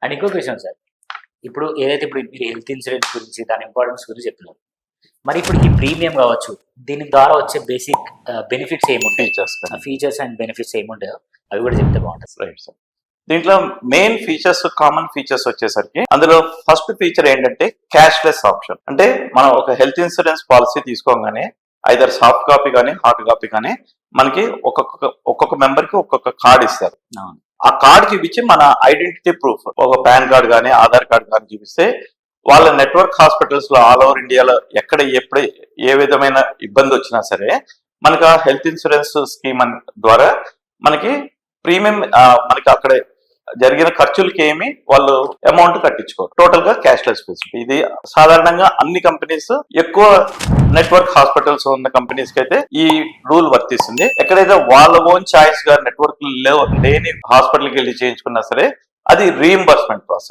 And ఇంకొక విషయం sir, ఇప్పుడు ఏదైతే ఇప్పుడు మీరు హెల్త్ ఇన్సూరెన్స్ గురించి దాని ఇంపార్టెన్స్ గురించి చెప్తున్నారు. మరి ఇప్పుడు ఈ ప్రీమియం కావచ్చు, దీని ద్వారా వచ్చే బేసిక్ బెనిఫిట్స్ ఏముంటాయి? ఫీచర్స్ అండ్ బెనిఫిట్స్ ఏముంటాయో అవి కూడా చెప్తే బాగుంటుంది. Right sir. దీంట్లో మెయిన్ ఫీచర్స్, కామన్ ఫీచర్స్ వచ్చేసరికి అందులో ఫస్ట్ ఫీచర్ ఏంటంటే క్యాష్లెస్ ఆప్షన్. అంటే మనం ఒక హెల్త్ ఇన్సూరెన్స్ పాలసీ తీసుకోగానే ఐదర్ సాఫ్ట్ కాపీ కానీ హార్డ్ కాపీ కానీ మనకి ఒక్కొక్క మెంబర్ కి ఒక్కొక్క కార్డ్ ఇస్తారు. ఆ కార్డ్ చూపించి మన ఐడెంటిటీ ప్రూఫ్, ఒక పాన్ కార్డ్ కానీ ఆధార్ కార్డ్ కానీ చూపిస్తే వాళ్ళ నెట్వర్క్ హాస్పిటల్స్ లో ఆల్ ఓవర్ ఇండియాలో ఎక్కడ ఎప్పుడు ఏ విధమైన ఇబ్బంది వచ్చినా సరే మనకి ఆ హెల్త్ ఇన్సూరెన్స్ స్కీమ్ ద్వారా మనకి ప్రీమియం మనకి అక్కడ జరిగిన ఖర్చులకి ఏమి వాళ్ళు అమౌంట్ కట్టించుకోరు. టోటల్ గా క్యాష్లెస్ ఫెసిలిటీ. ఇది సాధారణంగా అన్ని కంపెనీస్, ఎక్కువ నెట్వర్క్ హాస్పిటల్స్ ఉన్న కంపెనీస్ కి అయితే ఈ రూల్ వర్తిస్తుంది. ఎక్కడైతే వాళ్ళ ఓన్ చాయిస్ గా నెట్వర్క్ లేని హాస్పిటల్కి వెళ్ళి చేయించుకున్నా సరే అది రీఎంబర్స్మెంట్ ప్రాసెస్.